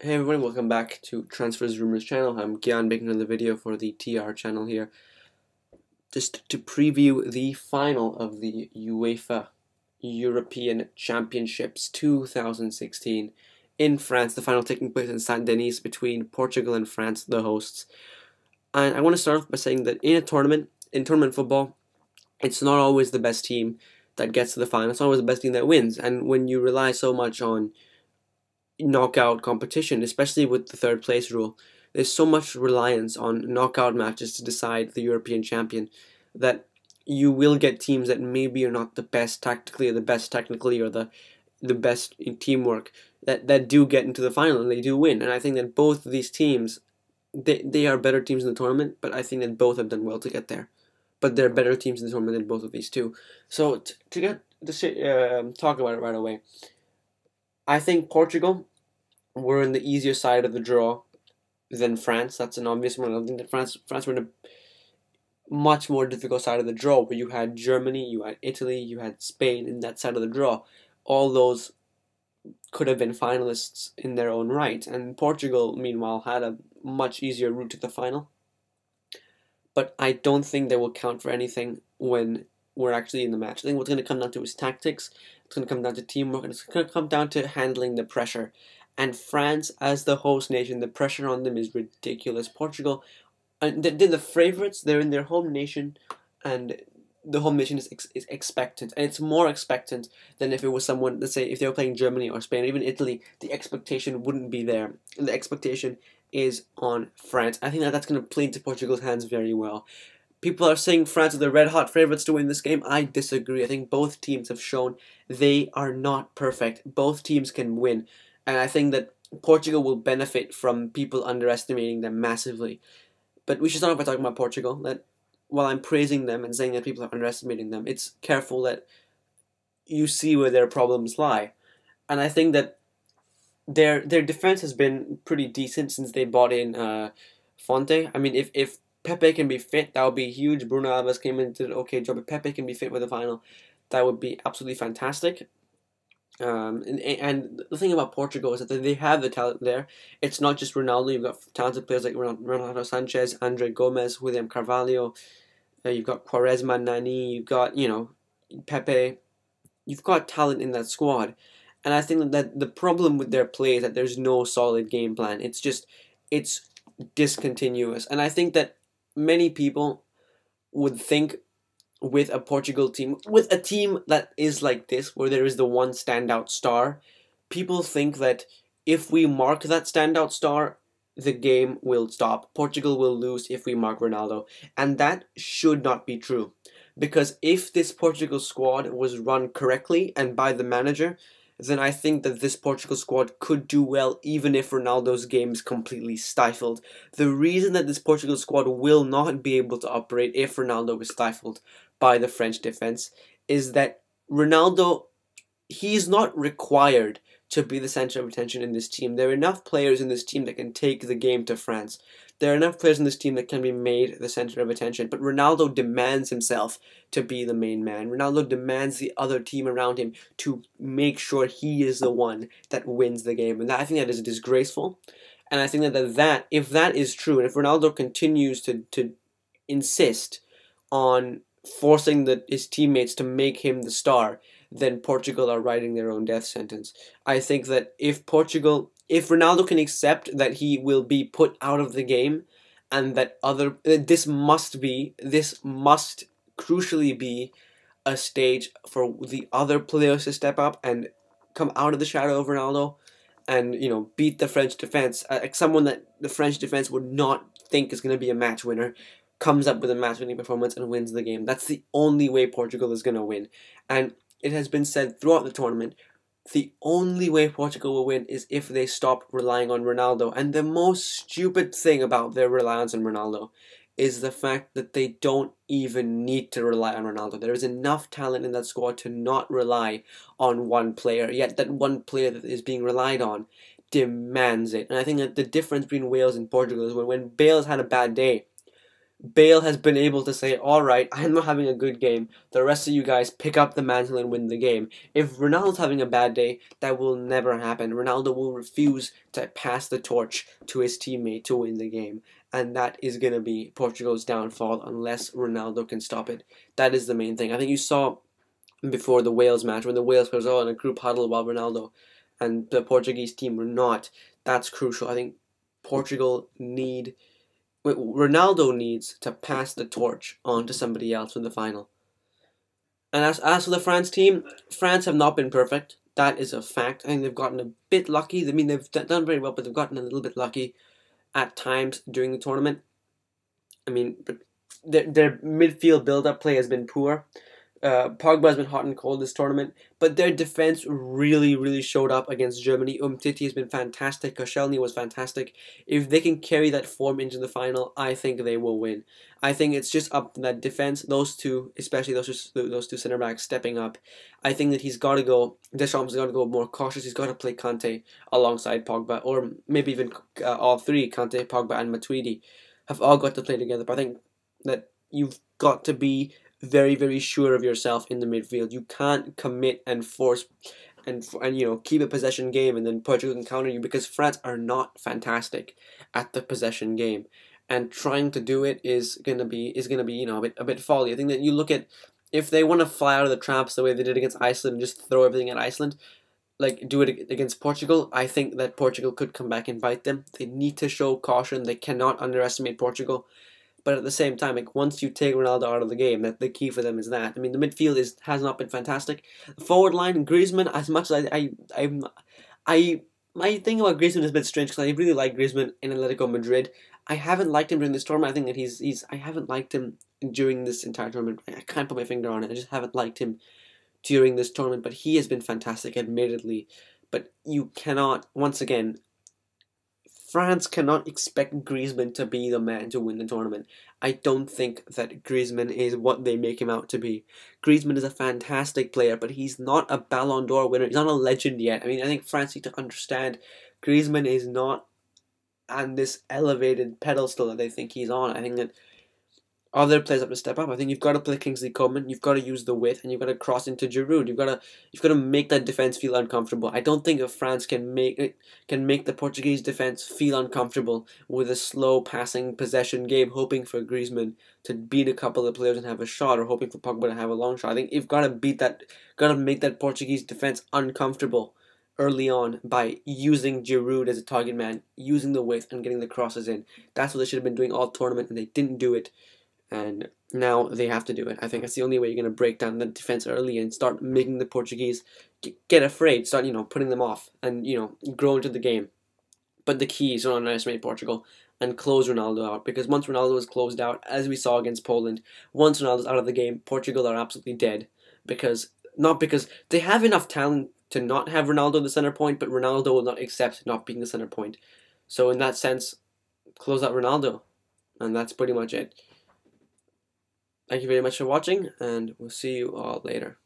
Hey everyone, welcome back to Transfers Rumors channel. I'm Gian making another video for the TR channel here, just to preview the final of the UEFA European Championships 2016 in France, the final taking place in Saint Denis between Portugal and France, the hosts. And I want to start off by saying that in tournament football, it's not always the best team that gets to the final, it's always the best team that wins. And when you rely so much on knockout competition, especially with the third place rule. There's so much reliance on knockout matches to decide the European champion that you will get teams that maybe are not the best tactically or the best technically or the best in teamwork that do get into the final and they do win. And I think that both of these teams, they are better teams in the tournament, but I think that both have done well to get there. But they're better teams in the tournament than both of these two. So to get the talk about it right away, I think Portugal were in the easier side of the draw than France. That's an obvious one. I think that France were in a much more difficult side of the draw, where you had Germany, you had Italy, you had Spain in that side of the draw. All those could have been finalists in their own right, and Portugal, meanwhile, had a much easier route to the final. But I don't think they will count for anything when we're actually in the match. I think what's going to come down to is tactics. It's going to come down to teamwork, and it's going to come down to handling the pressure. And France, as the host nation, the pressure on them is ridiculous. Portugal, and they're the favorites. They're in their home nation, and the home nation is expectant, and it's more expectant than if it was someone. Let's say if they were playing Germany or Spain or even Italy, the expectation wouldn't be there. The expectation is on France. I think that that's going to play into Portugal's hands very well. People are saying France are the red-hot favorites to win this game. I disagree. I think both teams have shown they are not perfect. Both teams can win. And I think that Portugal will benefit from people underestimating them massively. But we should start off by talking about Portugal. That while I'm praising them and saying that people are underestimating them, it's careful that you see where their problems lie. And I think that their defense has been pretty decent since they bought in Fonte. I mean, if Pepe can be fit, that would be huge. Bruno Alves came in and did an okay job. If Pepe can be fit for the final, that would be absolutely fantastic. And the thing about Portugal is that they have the talent there. It's not just Ronaldo. You've got talented players like Renato Sanchez, Andre Gomes, William Carvalho. You've got Quaresma, Nani. You've got Pepe. You've got talent in that squad, and I think that the problem with their play is that there's no solid game plan. It's discontinuous, and I think that many people would think with a Portugal team, with a team that is like this, where there is the one standout star, people think that if we mark that standout star, the game will stop. Portugal will lose if we mark Ronaldo. And that should not be true. Because if this Portugal squad was run correctly and by the manager, then I think that this Portugal squad could do well even if Ronaldo's game is completely stifled. The reason that this Portugal squad will not be able to operate if Ronaldo is stifled by the French defense is that Ronaldo, he's not required to be the center of attention in this team. There are enough players in this team that can take the game to France. There are enough players in this team that can be made the center of attention. But Ronaldo demands himself to be the main man. Ronaldo demands the other team around him to make sure he is the one that wins the game. And I think that is disgraceful. And I think that if that is true, and if Ronaldo continues to insist on forcing his teammates to make him the star, then Portugal are writing their own death sentence. I think that if Ronaldo can accept that he will be put out of the game, and that this must crucially be a stage for the other players to step up and come out of the shadow of Ronaldo, and beat the French defense. Like someone that the French defense would not think is going to be a match winner, comes up with a match-winning performance and wins the game. That's the only way Portugal is going to win. And it has been said throughout the tournament, the only way Portugal will win is if they stop relying on Ronaldo. And the most stupid thing about their reliance on Ronaldo is the fact that they don't even need to rely on Ronaldo. There is enough talent in that squad to not rely on one player, yet that one player that is being relied on demands it. And I think that the difference between Wales and Portugal is when Bale's had a bad day, Bale has been able to say, alright, I'm not having a good game. The rest of you guys pick up the mantle and win the game. If Ronaldo's having a bad day, that will never happen. Ronaldo will refuse to pass the torch to his teammate to win the game. And that is going to be Portugal's downfall unless Ronaldo can stop it. That is the main thing. I think you saw before the Wales match when the Wales players were all in a group huddle while Ronaldo and the Portuguese team were not. That's crucial. I think Ronaldo needs to pass the torch on to somebody else in the final. And as for the France team, France have not been perfect. That is a fact. I think they've gotten a bit lucky. I mean, they've done very well, but they've gotten a little bit lucky at times during the tournament. I mean, their midfield build-up play has been poor. Pogba has been hot and cold this tournament, but their defense really showed up against Germany. Umtiti has been fantastic. Koscielny was fantastic. If they can carry that form into the final, I think they will win. I think it's just up to that defense. Those two, especially those two center backs, stepping up. I think that Deschamps has got to go more cautious. He's got to play Kante alongside Pogba, or maybe even all three, Kante, Pogba, and Matuidi, have all got to play together. But I think that you've got to be very sure of yourself in the midfield. You can't commit and force and keep a possession game and then Portugal can counter you, because France are not fantastic at the possession game, and trying to do it is gonna be a bit folly. I think that you look at, if they want to fly out of the traps the way they did against Iceland and just throw everything at Iceland, like do it against Portugal, I think that Portugal could come back and bite them. They need to show caution. They cannot underestimate Portugal. But at the same time, like, once you take Ronaldo out of the game, that the key for them is that. I mean, the midfield has not been fantastic. The forward line, Griezmann, as much as my thing about Griezmann is a bit strange, because I really like Griezmann in Atletico Madrid. I haven't liked him during this tournament. I think that I haven't liked him during this entire tournament. I can't put my finger on it. I just haven't liked him during this tournament. But he has been fantastic, admittedly. But you cannot, once again, France cannot expect Griezmann to be the man to win the tournament. I don't think that Griezmann is what they make him out to be. Griezmann is a fantastic player, but he's not a Ballon d'Or winner. He's not a legend yet. I mean, I think France need to understand Griezmann is not on this elevated pedestal that they think he's on. I think that other players have to step up. I think you've got to play Kingsley Coman. You've got to use the width, and you've got to cross into Giroud. You've got to make that defense feel uncomfortable. I don't think if France can make the Portuguese defense feel uncomfortable with a slow passing possession game, hoping for Griezmann to beat a couple of players and have a shot, or hoping for Pogba to have a long shot. I think you've got to make that Portuguese defense uncomfortable early on by using Giroud as a target man, using the width and getting the crosses in. That's what they should have been doing all tournament, and they didn't do it. And now they have to do it. I think that's the only way you're going to break down the defense early and start making the Portuguese get afraid, start putting them off, and grow into the game. But the key is to not underestimate Portugal and close Ronaldo out, because once Ronaldo is closed out, as we saw against Poland, once Ronaldo's out of the game, Portugal are absolutely dead, not because they have enough talent to not have Ronaldo the center point, but Ronaldo will not accept not being the center point. So in that sense, close out Ronaldo, and that's pretty much it. Thank you very much for watching, and we'll see you all later.